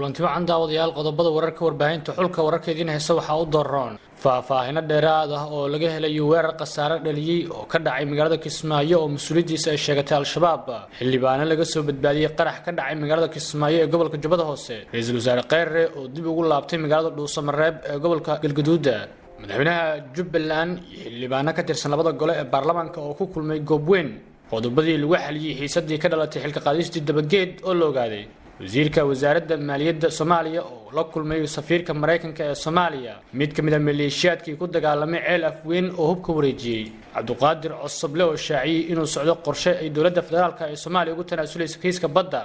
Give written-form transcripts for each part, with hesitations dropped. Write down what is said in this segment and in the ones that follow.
kulanti wacan daawadayaal qodobada wararka warbaahinta xulka wararkeedin heesa waxa uu dooran faahfaahin dheeraad ah oo laga helayo weerar qasaare dhaliyay oo ka dhacay magaalada Kismaayo oo mas'uuliyiintiisa ay sheegatay al-shabaab xildhibaano laga soo badbaadiyay qarax ka dhacay magaalada Kismaayo ee gobolka Jubbada Hoose ra'iisul wasaare Kheyre oo dib ugu laabtay magaalada Dhuusamareeb ee gobolka Galgaduud madaxweynaha Jubbaland iyo xildhibaano ka tirsan labada gole ee baarlamaanka oo ku kulmay Goobweyn qodobadii lagu xaliyay xiisadii ka dhalatay xilka qaadistii dabageed oo la ogaaday wasiirka wasaaradda maaliyadda Soomaaliya oo la kulmay safiirka Mareykanka ee Soomaaliya mid kamid ah maleeshiyaadkii ku dagaalamay ceel afweyn oo hubka wareejiyay Cabduqaadir Cusable oo shaaciyay inuu socdo qorshe ay dowladda federaalka ee Soomaaliya ugu tanaasuleyso kiiska badda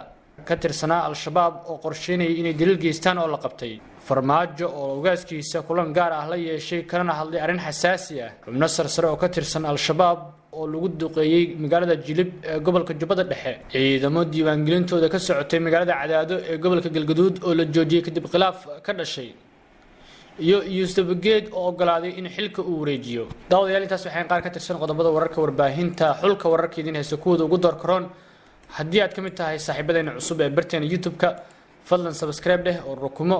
ka tirsanaa al-shabaab oo qorsheynayay inay dilil geystaan oo la qabtay farmaajo oo ogaaskiisa kulan gaar ah la yeeshay kana hadlay arrin xasaasi ah xubno sarsare oo ka tirsan al-shabaab oo lagu duqeeyay magaalada Jilib ee gobolka Jubbada Dhexe ciidamo diiwaangelintooda ka socotay magaalada Cadaado ee gobolka Galgaduud oo la joojiyay kadib khilaaf ka dhashay iyo dabageed oo ogolaaday in xilka uu wareejiyo daawadayaal intaas waxaan qaar ka tirsan qodobada wararka warbaahinta xulka wararkeedin heesa kuwada ugu door karoon haddii aad ka mid tahay saaxiibadeena cusub ee barteena YouTube-ka fadlan subscribe dheh oo rukumo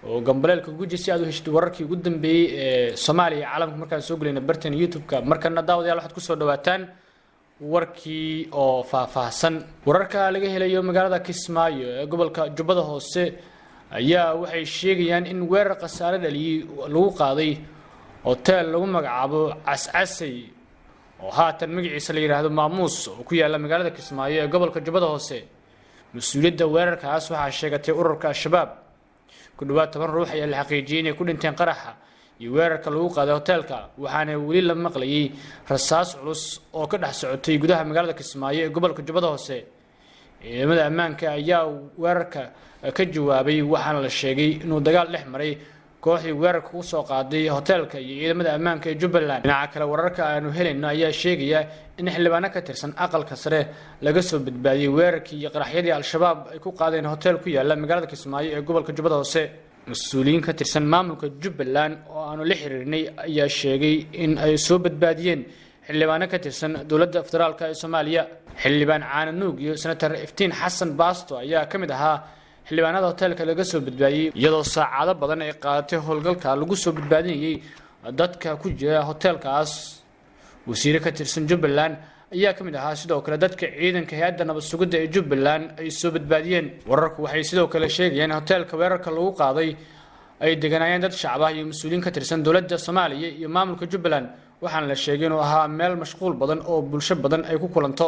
oo gambaleelka guji si aad u heshid wararkii ugu dambeeyay ee Soomaaliya caalamka markaan soo galeyna barteena YouTube-ka markana daawadayaal waxaad ku soo dhawaataan warkii oo faahfaahsan wararka laga helayo magaalada Kismaayo ee gobolka Jubbada Hoose ayaa waxay sheegayaan in weerar qasaare dhaliyay lagu qaaday hotel lagu magacaabo Cascasay oo haatan magaciisa la yiraahdo Maamuus oo ku yaala magaalada Kismaayo ee gobolka Jubbada Hoose mas'uuliyadda weerarkaas waxaa sheegatay ururka al-shabaab ku dhawaad 10 ruux ayaa la xaqiijiyay inay ku dhinteen qaraxa iyo weerarka lagu qaaday hotelka waxaana wali la maqlayay rasaas culus oo ka dhex socotay gudaha magaalada Kismaayo ee gobolka Jubbada Hoose ciidamada ammaanka ayaa weerarka ka jawaabay waxaana la sheegay inuu dagaal dhex maray kooxdii weerarka ku soo qaaday hotelka iyo ciidamada ammaanka ee Jubbaland dhinaca kale wararka aanu helayno ayaa sheegaya in xildhibaano ka tirsan aqalka sare laga soo badbaadiyay weerarkii iyo qaraxyadii al-shabaab ay ku qaadeen hotel ku yaala magaalada Kismaayo ee gobolka Jubbada Hoose mas'uuliyiin ka tirsan maamulka Jubbaland oo aanu la xiriirnay ayaa sheegay in ay soo badbaadiyeen xildhibaano ka tirsan dowladda federaalka ee Soomaaliya xildhibaan Caananuug iyo senator Iftiin Xasan Baasto ayaa kamid ahaa xildhibaanada hotelka laga soo badbaadiyay iyadoo saacado badan ay qaadatay howlgalka lagu soo badbaadinayay dadka ku jira hotelkaas wasiir ka tirsan Jubbaland ayaa kamid ahaa sidoo kale dadka ciidanka hay'adda nabad sugidda ee Jubbaland ay soo badbaadiyeen wararku waxay sidoo kale sheegayaan hotelka weerarka lagu qaaday ay deganayeen dad shacab ah iyo mas'uuliyiin ka tirsan dowladda Soomaaliya iyo maamulka Jubbaland waxaana la sheegay inuu ahaa meel mashquul badan oo bulsho badan ay ku kulanto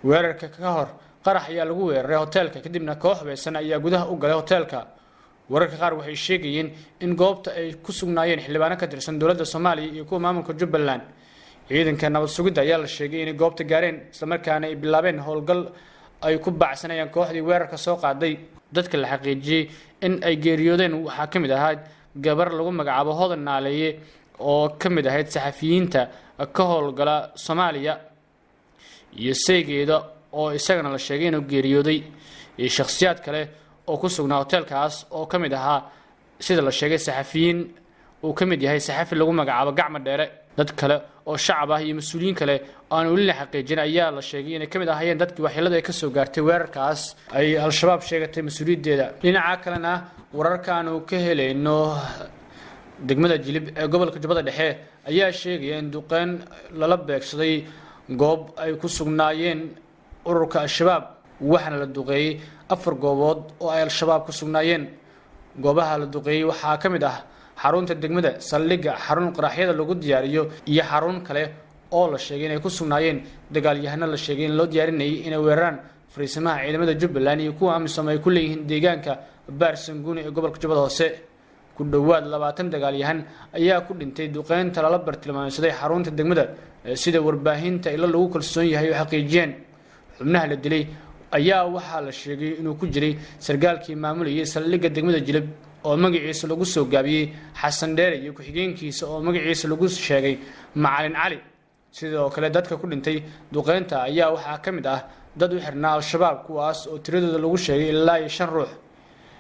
weerarka ka hor qarax ayaa lagu weeraray hotelka kadibna koox hubeysan ayaa gudaha u galay hotelka wararka qaar waxay sheegayeen in goobta ay ku sugnaayeen xildhibaano ka tirsan dowladda Soomaaliya iyo kuwa maamulka Jubbaland ciidanka nabad sugidda ayaa la sheegay in goobta gaareen isla markaana ay bilaabeen howlgal ay ku baacsanayaan kooxdii weerarka soo qaaday dadka la xaqiijiyay in ay geeriyoodeen waxaa kamid ahaa gabar lagu magacaabo Hodan Naaleeye oo kamid ahayd saxafiyiinta ka howlgala Soomaaliya iyo saygeeda oo isagana la sheegay inuu geeriyooday iyo shakhsiyaad kale oo ku sugnaa hotelkaas oo kamid ahaa sida la sheegay saxafiyiin uu kamid yahay saxafi lagu magacaabo Gacmo Dheere dad kale oo shacab ah iyo mas'uuliyiin kale aan wali la xaqiijin ayaa la sheegay inay kamid ahaayeen dadkii waxyeelada ay ka soo gaartay weerarkaas ay al-shabaab sheegatay mas'uuliyadeeda dhinaca kalena wararkan uu ka helayno degmada Jilib ee gobolka Jubbada Dhexe ayaa sheegaya in duqeyn lala beegsaday goob ay ku sugnaayeen ururka al-shabaab waxaana la duqeeyay 4 goobood oo ay al-shabaab ku sugnaayeen goobaha la duqeeyay waxaa kamid ah xarunta degmada saldhigga xarun qaraxyada lagu diyaariyo iyo xarun kale oo la sheegay inay ku sugnaayeen dagaalyahano la sheegay in loo diyaarinayay inay weeraraan fariisimaha ciidamada Jubbaland iyo kuwa amisom ay ku leeyihiin deegaanka Baarsanguuni ee gobolka Jubbada Hoose ku dhawaad 20 dagaalyahan ayaa ku dhintay duqeynta lala bartilmaameedsaday xarunta degmada sida warbaahinta ila lagu kalsoon yahay oo xaqiijiyeen xubnaha la dilay ayaa waxaa la sheegay inuu ku jiray sargaalkii maamulayay saldhigga degmada Jilib oo magaciisa lagu soo gaabiyay Xasan Dheere iyo ku-xigeenkiisa oo magaciisa lagu sheegay Macalin Cali sidoo kale dadka ku dhintay duqeynta ayaa waxaa kamid ah dad u xirnaa al-shabaab kuwaas oo tiradooda lagu sheegay ilaa 5 ruux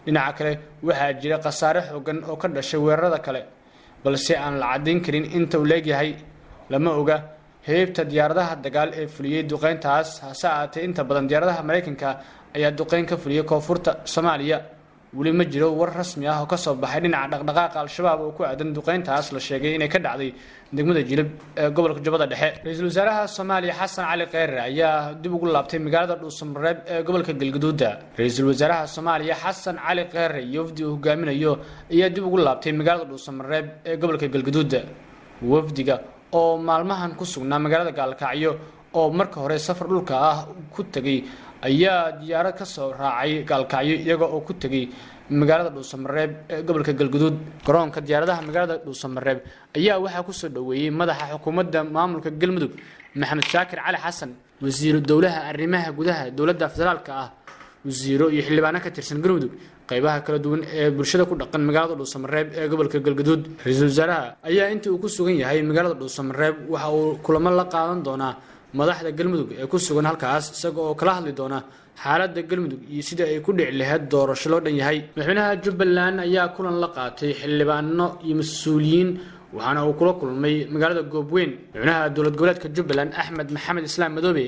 dhinaca kale waxaa jira qasaare xooggan oo ka dhashay weerarada kale balse aan la cadeyn karin inta uu leeyahay lama oga heebta diyaaradaha dagaal ee fuliyay duqeyntaas hase ahaatee inta badan diyaaradaha Mareykanka ayaa duqeyn ka fuliyay koonfurta Soomaaliya weli ma jiro war rasmi ah oo ka soo baxay dhinaca dhaqdhaqaaqa al-shabaab oo ku aadan duqeyntaas la sheegay inay ka dhacday degmada Jilib ee gobolka Jubbada Dhexe. Ra'iisul Wasaaraha Soomaaliya Xasan Cali Kheyre ayaa dib ugu laabtay magaalada Dhuusamareeb ee gobolka Galgaduud. Ra'iisul Wasaaraha Soomaaliya Xasan Cali Kheyre iyo wafdi uu hogaaminayo ayaa dib ugu laabtay magaalada Dhuusamareeb ee gobolka Galgaduud. Wafdiga oo maalmahan ku sugnaa magaalada Gaalkacyo oo marka hore safar dhulka ah ku tagay ayaa diyaarad ka soo raacay Gaalkacyo iyaga oo ku tagay magaalada Dhuusamareeb ee gobolka Galgaduud. Garoonka diyaaradaha magaalada Dhuusamareeb ayaa waxa ku soo dhaweeyay madaxa xukuumadda maamulka Galmudug Maxamed Shaakir Cali Xasan, wasiir dowlaha arrimaha gudaha dowladda federaalka ah, wasiiro iyo xildhibaano ka tirsan Galmudug, qaybaha kala duwan ee bulshada ku dhaqan magaalada Dhuusamareeb ee gobolka Galgaduud. Ra'iisul Wasaaraha ayaa intii uu ku sugan yahay magaalada Dhuusamareeb waxa uu kulamo la qaadan doonaa madaxda Galmudug ee ku sugan halkaas isaga oo kala hadli doona xaaladda Galmudug iyo sida ay ku dhici lahayd doorasho loo dhan yahay. Madaxweynaha Jubbaland ayaa kulan la qaatay xildhibaano iyo mas'uuliyiin waxaana uu kula kulmay magaalada Goobweyn. Madaxweynaha dowlad goboleedka Jubbaland Axmed Maxamed Islaam Madoobe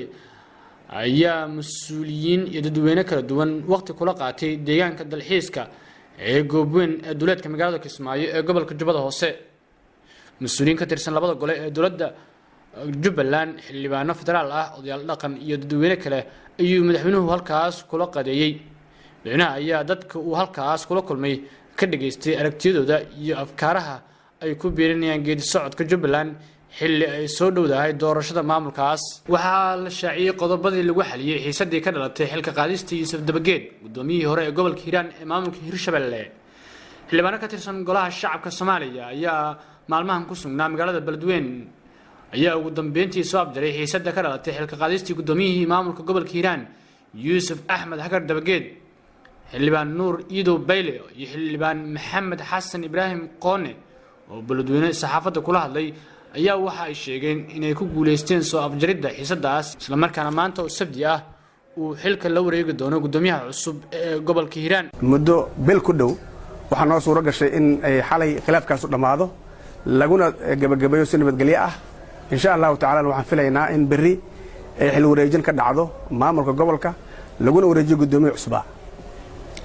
ayaa mas'uuliyiin iyo dadweyne kala duwan waqti kula qaatay deegaanka dalxiiska ee Goobweyn ee dowladka magaalada Kismaayo ee gobolka Jubbada Hoose. Mas'uuliyiin ka tirsan labada gole ee dowladda Jubbaland, xildhibaano federaal ah, odayaal dhaqan iyo dadweyne kale ayuu madaxweynuhu halkaas kula qadeeyay. Madaxweynaha ayaa dadka uu halkaas kula kulmay ka dhageystay aragtiyadooda iyo afkaaraha ay ku biirinayaan geedi socodka Jubbaland xilli ay soo dhowdahay doorashada maamulkaas. Waxaa la shaaciyay qodobadii lagu xaliyay xiisadii ka dhalatay xilka qaadista Yuusuf Dabageed, gudoomiyihii hore ee gobolka Hiiraan ee maamulka Hirshabelle. Xildhibaano ka tirsan golaha shacabka Soomaaliya ayaa maalmahan ku sugnaa magaalada Beledweyne ayaa ugu dambeyntii soo afjaray xiisadda ka dhalatay xilka qaadistii gudoomiyihii maamulka gobolka Hiiraan Yuusuf Axmed Hagar Dabageed. Xildhibaan Nuur Iidow Bayle iyo xildhibaan Maxamed Xasan Ibraahim Qoone oo Beledweyne saxaafadda kula hadlay ayaa waxa ay sheegeen inay ku guuleysteen soo afjaridda xiisaddaas isla markaana maanta oo Sabti ah uu xilka la wareegi doono gudoomiyaha cusub ee gobolka Hiiraan. muddo bil ku dhow waxaa noo suuro gashay in ay xalay khilaafkaas u dhammaado laguna gabagabeeyo si nabadgelyo ah. insha allahu tacaala waxaan filaynaa in berri ay xil wareejin ka dhacdo maamulka gobolka laguna wareejiyo gudoomiye cusub.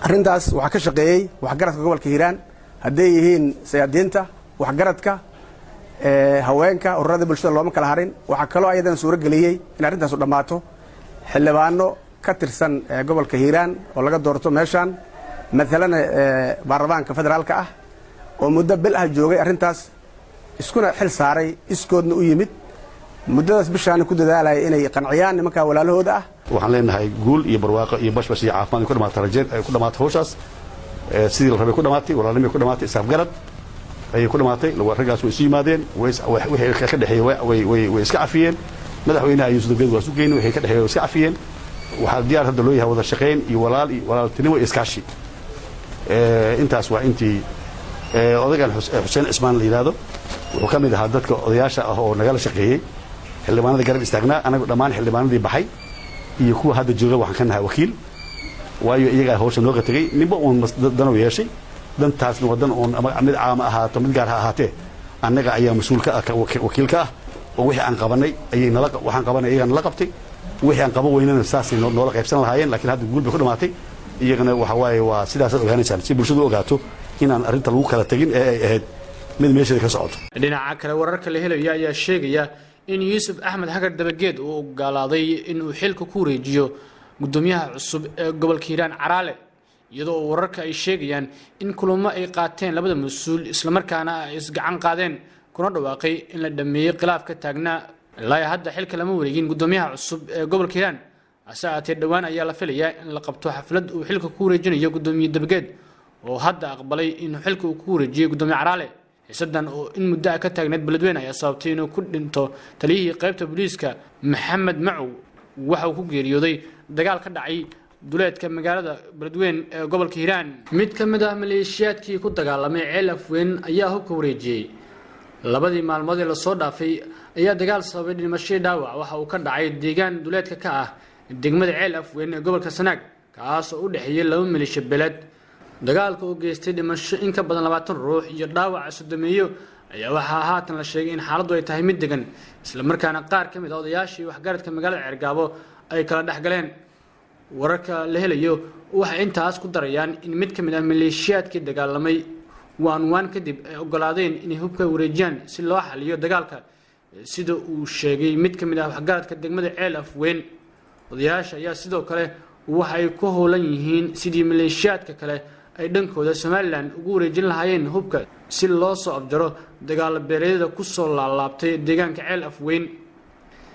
arrintaas waxaa ka shaqeeyay waxgaradka gobolka Hiiraan hadday yihiin siyaasiyiinta, waxgaradka, haweenka, ururada bulshada looma kala harin. waxaa kaloo ayadan suuro geliyay in arrintaas u dhammaato xildhibaano ka tirsan gobolka Hiiraan oo laga doorto meeshaan mathalan baarlamaanka federaalka ah oo muddo bil ah joogay arrintaas iskuna xil saaray iskoodna u yimid muddadaas bishaan ku dadaalay inay qanciyaan nimanka walaalahooda ah. waxaan leenahay guul iyo barwaaqo iyo bashbash iyo caafimaad ku dhamaatay rajeed ay ku dhamaatay hawshaas sidii la rabay ku dhamaatay walaalnimo ku dhamaatay isafgarad ay ku dhamaatay raggaas way isu yimaadeen wixii ka dhaxeeyay way iska cafiyeen. madaxweynaha Yuusuf Dabageed waa isu geeyeen wixii ka dhaxeeyay way iska cafiyeen. waxaa diyaar hadda loo yahay wada shaqeyn iyo walaaltinimo iyo iskaashi. intaas waa intii odagan Xuseen Cismaan la yiraahdo wuxuu ka mid ahaa dadka odayaasha ah oo nagala shaqeeyay xildhibaanada garab istaagnaa anagu dhammaan xildhibaanadii baxay iyo kuwa hadda jooga waxaan ka nahay wakiil waayo iyaga hawsha nooga tagay ninba uu dano yeeshay dantaasna wadan oo mid caam ahaato mid gaar ahaatee annaga ayaa mas'uulka ah wakiilka ah oo wixii aan qabanay ayay waxaan qabanay iyagana la qabtay wixii aan qaban weynana saasay noola qaybsan lahaayeen laakiin hadda guul bay ku dhamaatay iyagana waxa waaye waa sidaas ogaanaysaan si bulshadu ogaato inaan arrinta lagu kala tagin ee ay ahayd mid meesha ka socoto. dhinaca kale wararka la helayo ayaa sheegaya in Yuusuf Axmed Hagar Dabageed uu ogolaaday in uu xilka ku wareejiyo gudoomiyaha cusub ee gobolka Hiiraan Caraale iyadoo wararka ay sheegayaan in kulamo ay qaateen labada mas'uul isla markaana ay isgacan qaadeen kuna dhawaaqay in la dhameeyay khilaaf ka taagnaa ilaa hadda xilka lama wareegin gudoomiyaha cusub ee gobolka Hiiraan. asaatee dhawaan ayaa la filayaa in la qabto xaflad uu xilka ku wareejinayo gudoomiye Dabageed oo hadda aqbalay inuu xilka ku wareejiyo gudoomiye Caraale. xiisadan oo in muddo ka taagneed Beledweyne ayaa sababtay inuu ku dhinto taliyihii qaybta booliiska Maxamed Macow waxa uu ku geeriyooday dagaal ka dhacay duleedka magaalada Beledweyne ee gobolka Hiiraan. mid ka mid ah maleeshiyaadkii ku dagaalamay Ceel Afweyn ayaa hubka wareejiyay. labadii maalmood ee la soo dhaafay ayaa dagaal sababay dhimasho dhaawac waxa uu ka dhacay deegaan duleedka ka ah degmada Ceel Afweyn ee gobolka Sanaag kaas oo u dhaxeeyay laba maleeshiyo beelad. dagaalka oo geystay dhimasho in ka badan 20 ruux iyo dhaawac sodomeeyo ayaa waxaa haatan la sheegay in xaaladdu ay tahay mid degan isla markaana qaar ka mid ah odayaashii waxgaradka magaalada Cergaabo ay kala dhaxgaleen. wararka la helayo waxay intaas ku darayaan in mid ka mid ah maleeshiyaadkii dagaalamay waan kadib ay ogolaadeen inay hubka wareejiyaan si loo xaliyo dagaalka sida uu sheegay mid ka mid ah waxgaradka degmada Ceel Afweyn. odayaasha ayaa sidoo kale waxay ku howlan yihiin sidii maleeshiyaadka kale ay dhankooda Somaliland ugu wareejin lahaayeen hubka si loo soo afjaro dagaal beereedada ku soo laalaabtay deegaanka Ceel Afweyn.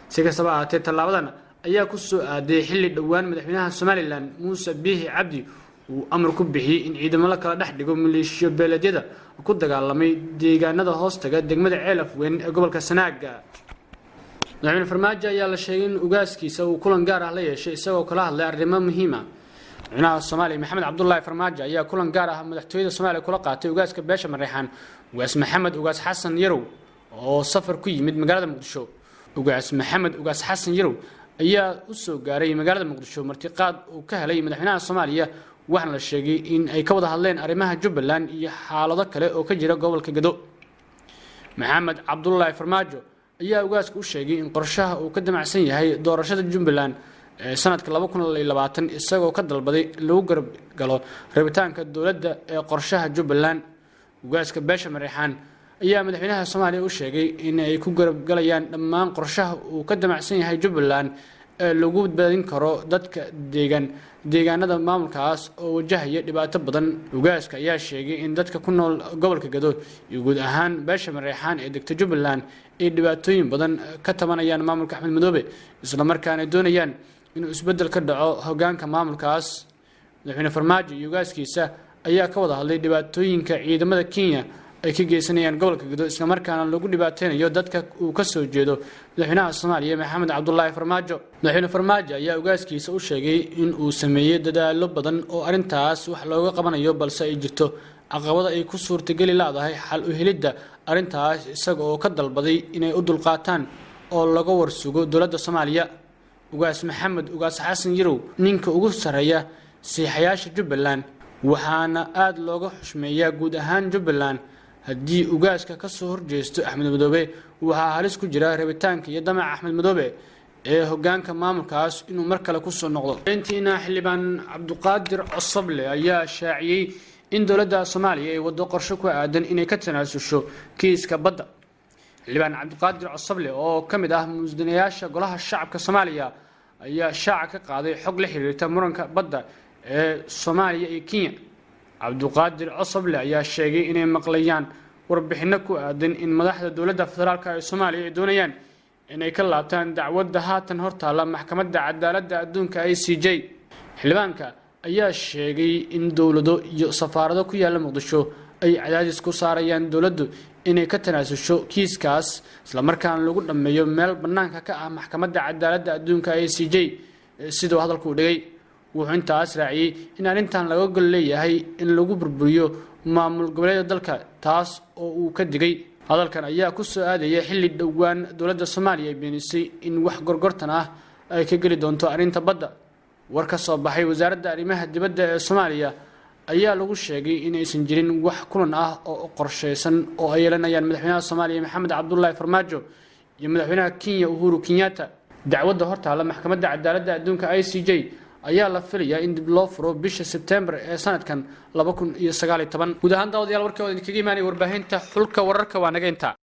si kastaba ha ahaatee tallaabadan ayaa ku soo aaday xilli dhowaan madaxweynaha Somaliland Muuse Biixi Cabdi uu amar ku bixiyay in ciidamada kala dhex dhigo maleeshiyo beeleedyada ku dagaalamay deegaanada hoostaga degmada Ceel Afweyn ee gobolka Sanaag. madaxweyne Farmaajo ayaa la sheegay in ugaaskiisa uu kulan gaar ah la yeeshay isagoo kala hadlay arrimo muhiim ah. madaxweynaha Soomaaliya Maxamed Cabdullaahi Farmaajo ayaa kulan gaar ah madaxtooyada Soomaaliya kula qaatay ugaaska beesha Mareexaan ugaas Maxamed ugaas Xasan Yarow oo safar ku yimid magaalada Muqdisho. ugaas Maxamed ugaas Xasan Yarow ayaa u soo gaaray magaalada Muqdisho martiqaad uu ka helay madaxweynaha Soomaaliya waxaana la sheegay in ay ka wada hadleen arrimaha Jubbaland iyo xaalado kale oo ka jira gobolka Gado. Maxamed Cabdullaahi Farmaajo ayaa ugaaska u sheegay in qorshaha uu ka damacsan yahay doorashada Jubbaland ee sanadka 2020 isagoo ka dalbaday lagu garab galo rabitaanka dawladda ee qorshaha Jubbaland. ugaaska beesha Mareexaan ayaa madaxweynaha Soomaaliya u sheegay in ay ku garab galayaan dhammaan qorshaha uu ka damacsan yahay Jubbaland ee lagu badbaadin karo dadka deegaanada maamulkaas oo wajahaya dhibaato badan. ugaaska ayaa sheegay in dadka ku nool gobolka Gado iyo guud ahaan beesha Mareexaan ee degta Jubbaland ay dhibaatooyin badan ka tabanayaan maamulka Axmed Madoobe isla markaana doonayaan inuu isbedel ka dhaco hoggaanka maamulkaas. madaxweyne Farmaajo iyo ugaaskiisa ayaa ka wada hadlay dhibaatooyinka ciidamada Kenya ay ka geysanayaan gobolka Gado isla markaana lagu dhibaateynayo dadka uu ka soo jeedo madaxweynaha Soomaaliya Maxamed Cabdullaahi Farmaajo. madaxweyne Farmaajo ayaa ugaaskiisa u sheegay in uu sameeyay dadaalo badan oo arintaas wax looga qabanayo balse ay jirto caqabado ay ku suurtagali laadahay xal u helidda arintaas isaga oo ka dalbaday inay u dulqaataan oo laga warsugo dawladda Soomaaliya. ugaas Maxamed ugaas Xasan Yarow ninka ugu sareeya siixayaasha Jubbaland waxaana aad looga xushmeeyaa guud ahaan Jubbaland. haddii ugaaska ka soo horjeesto Axmed Madoobe waxaa halis ku jira rabitaanka iyo damaca Axmed Madoobe ee hoggaanka maamulkaas inuu mar kale ku soo noqdo. intiina xildhibaan Cabdiqaadir Cosoble ayaa shaaciyay in dawladda Soomaaliya ay wado qorshe ku aadan inay ka tanaasusho kiiska badda. xildhibaan Cabdiqaadir Cosoble oo ka mid ah musdanayaasha golaha shacabka Soomaaliya ayaa shaaca ka qaaday xog la xiriirta muranka badda ee Soomaaliya iyo Kenya. Cabdiqaadir Cosoble ayaa sheegay inay maqlayaan warbixino ku aadan in madaxda dawladda federaalka ee Soomaaliya ay doonayaan inay ka laabtaan dacwadda haatan hortaala maxkamadda cadaaladda adduunka ICJ. xildhibaanka ayaa sheegay in dawlado iyo safaarado ku yaala Muqdisho ay cadaadis ku saarayaan dawladdu inay ka tanaasusho kiiskaas isla markaana lagu dhameeyo meel banaanka ka ah maxkamadda cadaaladda adduunka ICJ sidoo hadalku u dhigay. wuxuu intaas raaciyay in arrintan laga gol leeyahay in lagu burburiyo maamul goboleedyada dalka taas oo uu ka digay. hadalkan ayaa ku soo aadaya xilli dhowaan dawladda Soomaaliya ay beenisay in wax gorgortan ah ay ka geli doonto arrinta badda. war ka soo baxay wasaaradda arrimaha dibadda ee Soomaaliya ayaa lagu sheegay in aysan jirin wax kulan ah oo qorsheysan oo ay yeelanayaan madaxweynaha Soomaaliya Maxamed Cabdullaahi Farmaajo iyo madaxweynaha Kenya Uhuru Kenyatta. dacwadda hortaala maxkamadda cadaaladda adduunka ICJ ayaa la filayaa in dib loo furo bisha September ee sanadkan 2019. guud ahaan daawadayaal warkii oo idinkaga imaanay warbaahinta xulka wararka waa naga inta.